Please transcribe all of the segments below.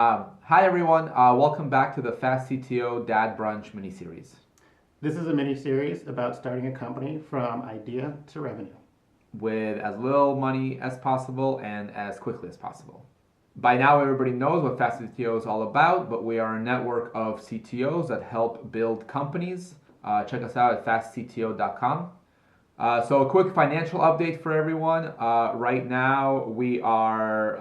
Hi everyone, welcome back to the FastCTO Dad Brunch mini-series. This is a mini-series about starting a company from idea to revenue. With as little money as possible and as quickly as possible. By now everybody knows what FastCTO is all about, but we are a network of CTOs that help build companies. Check us out at FastCTO.com. So a quick financial update for everyone. Right now we are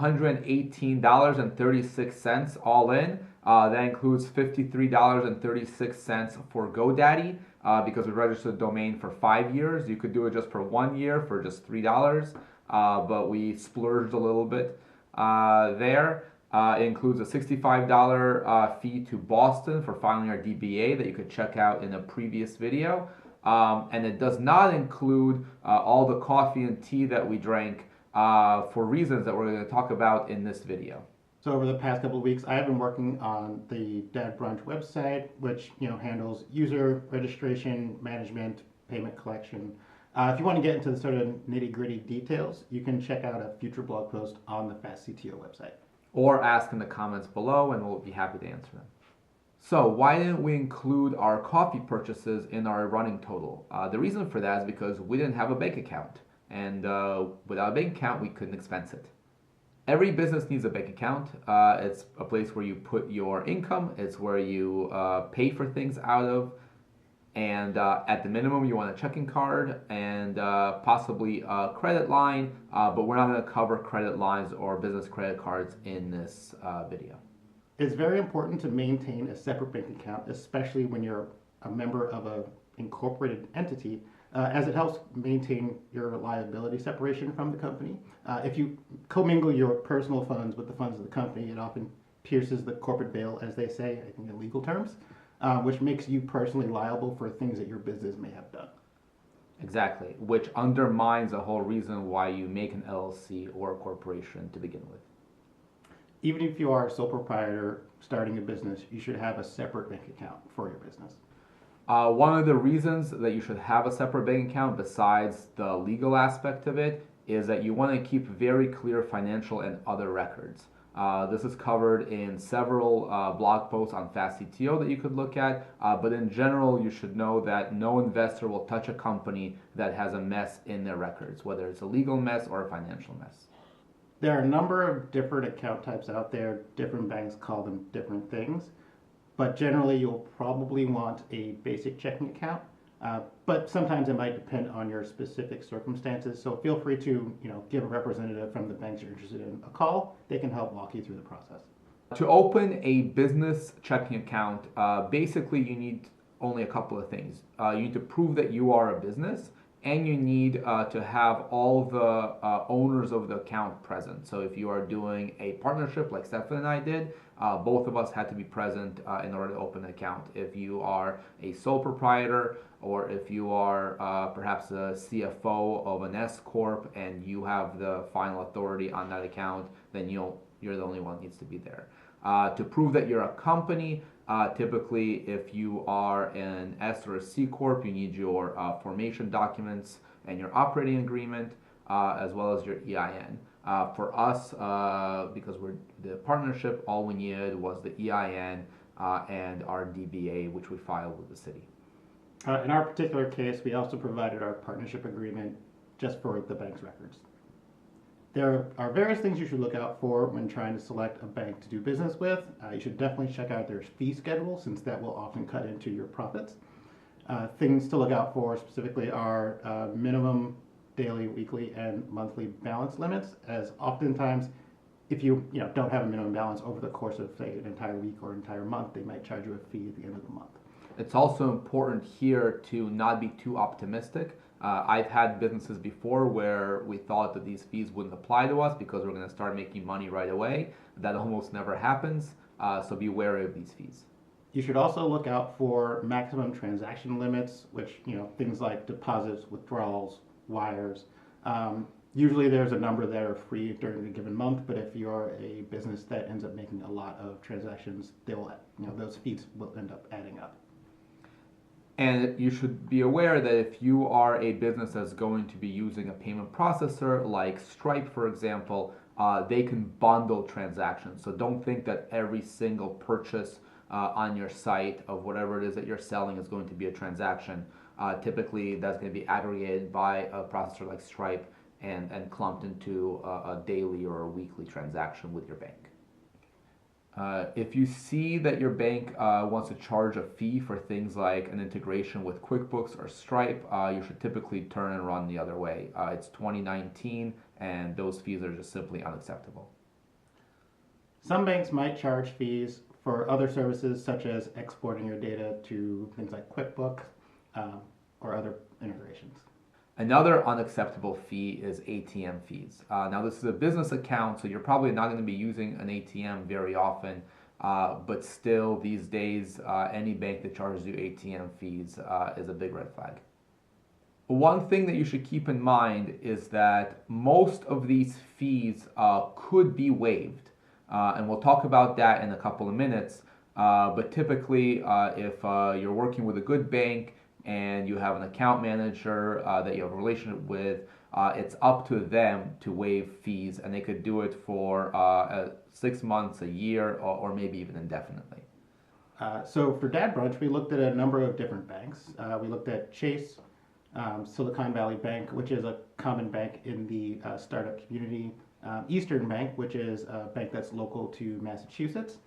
$118.36 all in. That includes $53.36 for GoDaddy because we registered the domain for 5 years. You could do it just for 1 year for just $3, but we splurged a little bit there. It includes a $65 fee to Boston for filing our DBA that you could check out in a previous video. And it does not include all the coffee and tea that we drank for reasons that we're going to talk about in this video. So over the past couple of weeks, I've been working on the Dad Brunch website, which handles user registration, management, payment collection. If you want to get into the sort of nitty-gritty details, you can check out a future blog post on the FastCTO website. Or ask in the comments below, and we'll be happy to answer them. So why didn't we include our coffee purchases in our running total? The reason for that is because we didn't have a bank account, and without a bank account, we couldn't expense it. Every business needs a bank account. It's a place where you put your income. It's where you pay for things out of, and at the minimum, you want a checking card and possibly a credit line, but we're not going to cover credit lines or business credit cards in this video. It's very important to maintain a separate bank account, especially when you're a member of an incorporated entity, as it helps maintain your liability separation from the company. If you commingle your personal funds with the funds of the company, it often pierces the corporate veil, as they say, I think in legal terms, which makes you personally liable for things that your business may have done. Exactly, which undermines the whole reason why you make an LLC or a corporation to begin with. Even if you are a sole proprietor starting a business, you should have a separate bank account for your business. One of the reasons that you should have a separate bank account, besides the legal aspect of it, is that you want to keep very clear financial and other records. This is covered in several blog posts on FastCTO that you could look at, but in general, you should know that no investor will touch a company that has a mess in their records, whether it's a legal mess or a financial mess. There are a number of different account types out there. Different banks call them different things. But generally, you'll probably want a basic checking account. But sometimes it might depend on your specific circumstances. So feel free to give a representative from the banks you're interested in a call. They can help walk you through the process. To open a business checking account, basically you need only a couple of things. You need to prove that you are a business, and you need to have all the owners of the account present. So if you are doing a partnership like Stefan and I did, both of us had to be present in order to open an account. If you are a sole proprietor, or if you are perhaps a CFO of an S Corp and you have the final authority on that account, then you're the only one that needs to be there. To prove that you're a company, typically, if you are an S or a C Corp, you need your formation documents and your operating agreement, as well as your EIN. For us, because we're the partnership, all we needed was the EIN and our DBA, which we filed with the city. In our particular case, we also provided our partnership agreement just for the bank's records. There are various things you should look out for when trying to select a bank to do business with. You should definitely check out their fee schedule, since that will often cut into your profits. Things to look out for specifically are minimum daily, weekly, and monthly balance limits, as oftentimes if you don't have a minimum balance over the course of, say, an entire week or entire month, they might charge you a fee at the end of the month. It's also important here to not be too optimistic. I've had businesses before where we thought that these fees wouldn't apply to us because we're going to start making money right away. That almost never happens, so be wary of these fees. You should also look out for maximum transaction limits, which, things like deposits, withdrawals, wires. Usually there's a number that are free during a given month, but if you're a business that ends up making a lot of transactions, those fees will end up adding up. And you should be aware that if you are a business that's going to be using a payment processor like Stripe, for example, they can bundle transactions. So don't think that every single purchase on your site of whatever it is that you're selling is going to be a transaction. Typically, that's going to be aggregated by a processor like Stripe and clumped into a daily or a weekly transaction with your bank. If you see that your bank wants to charge a fee for things like an integration with QuickBooks or Stripe, you should typically turn and run the other way. It's 2019, and those fees are just simply unacceptable. Some banks might charge fees for other services, such as exporting your data to things like QuickBooks or other integrations. Another unacceptable fee is ATM fees. Now, this is a business account, so you're probably not going to be using an ATM very often, but still, these days, any bank that charges you ATM fees is a big red flag. One thing that you should keep in mind is that most of these fees could be waived, and we'll talk about that in a couple of minutes, but typically, if you're working with a good bank, and you have an account manager that you have a relationship with, it's up to them to waive fees, and they could do it for 6 months, a year, or maybe even indefinitely. So for Dad Brunch, we looked at a number of different banks. We looked at Chase, Silicon Valley Bank, which is a common bank in the startup community, Eastern Bank, which is a bank that's local to Massachusetts,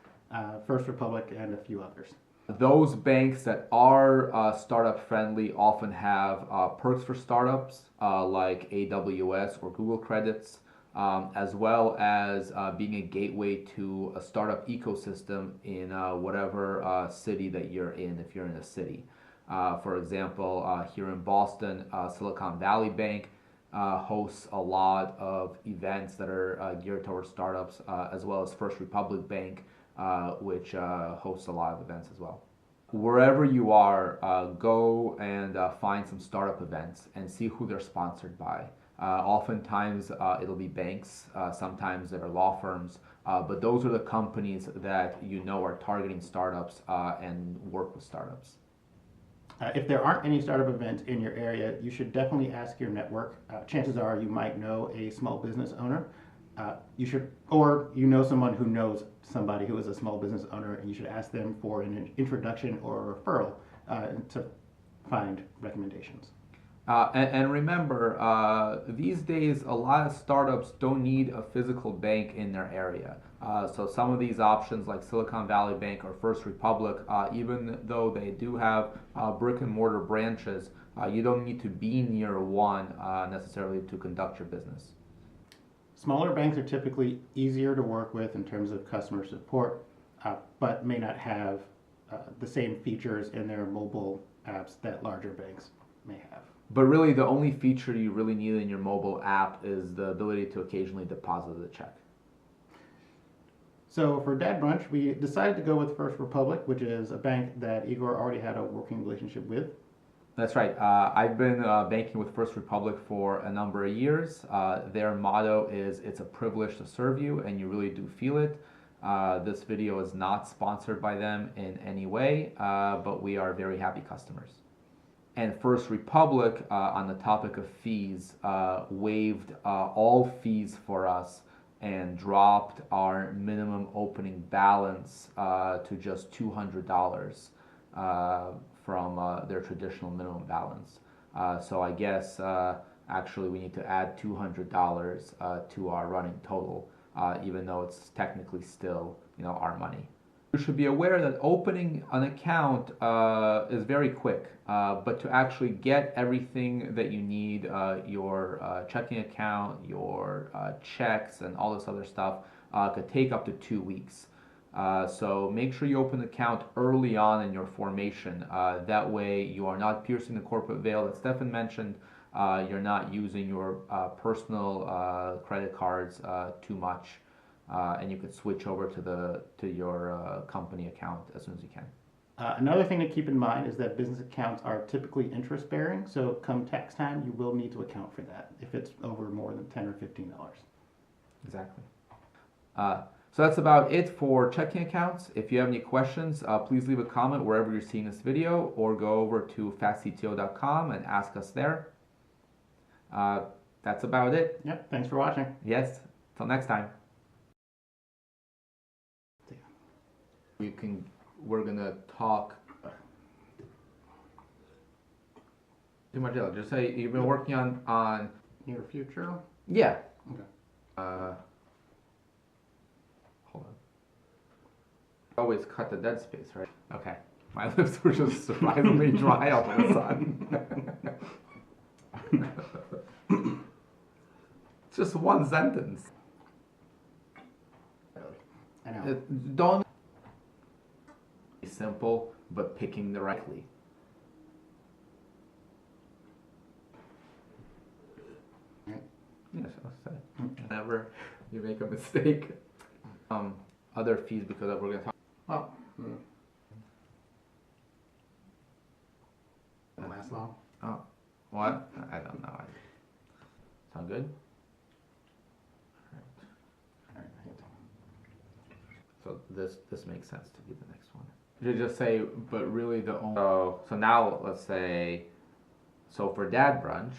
First Republic, and a few others. Those banks that are startup friendly often have perks for startups like AWS or Google credits, as well as being a gateway to a startup ecosystem in whatever city that you're in, if you're in a city. For example, here in Boston, Silicon Valley Bank hosts a lot of events that are geared towards startups, as well as First Republic Bank, which hosts a lot of events as well. Wherever you are, go and find some startup events and see who they're sponsored by. Oftentimes it'll be banks, sometimes they're law firms, but those are the companies that you know are targeting startups and work with startups. If there aren't any startup events in your area, you should definitely ask your network. Chances are you might know a small business owner. Or you know someone who knows somebody who is a small business owner, and you should ask them for an introduction or a referral to find recommendations. And remember, these days, a lot of startups don't need a physical bank in their area. So some of these options like Silicon Valley Bank or First Republic, even though they do have brick and mortar branches, you don't need to be near one necessarily to conduct your business. Smaller banks are typically easier to work with in terms of customer support, but may not have the same features in their mobile apps that larger banks may have. But really, the only feature you really need in your mobile app is the ability to occasionally deposit a check. So for Dad Brunch, we decided to go with First Republic, which is a bank that Igor already had a working relationship with. That's right. I've been banking with First Republic for a number of years. Their motto is, "It's a privilege to serve you," and you really do feel it. This video is not sponsored by them in any way, but we are very happy customers. And First Republic, on the topic of fees, waived all fees for us and dropped our minimum opening balance to just $200 from their traditional minimum balance. So I guess actually we need to add $200 to our running total, even though it's technically still our money. You should be aware that opening an account is very quick, but to actually get everything that you need, your checking account, your checks, and all this other stuff, could take up to 2 weeks. So make sure you open an account early on in your formation. That way you are not piercing the corporate veil that Stefan mentioned. You're not using your personal credit cards too much. And you could switch over to your company account as soon as you can. Another thing to keep in mind is that business accounts are typically interest bearing, so come tax time, you will need to account for that if it's over more than $10 or $15. Exactly. So that's about it for checking accounts. If you have any questions, please leave a comment wherever you're seeing this video, or go over to FastCTO.com and ask us there. That's about it. Yep, thanks for watching. Yes. Till next time. Yeah. We're gonna talk. Too much else. Just say you've been working on. Near future. Yeah. Okay. Hold on. Always cut the dead space, right? Okay. My lips were just surprisingly dry all of a sudden. It's just one sentence. I know. Don't be simple, but picking the rightly. Yes, I'll say. Whenever you make a mistake. Other fees because we're gonna talk. Well, won't last long. Oh, what? I don't know. Sound good? All right. So this makes sense to be the next one. You just say, but really the only. So now let's say, so for dad brunch.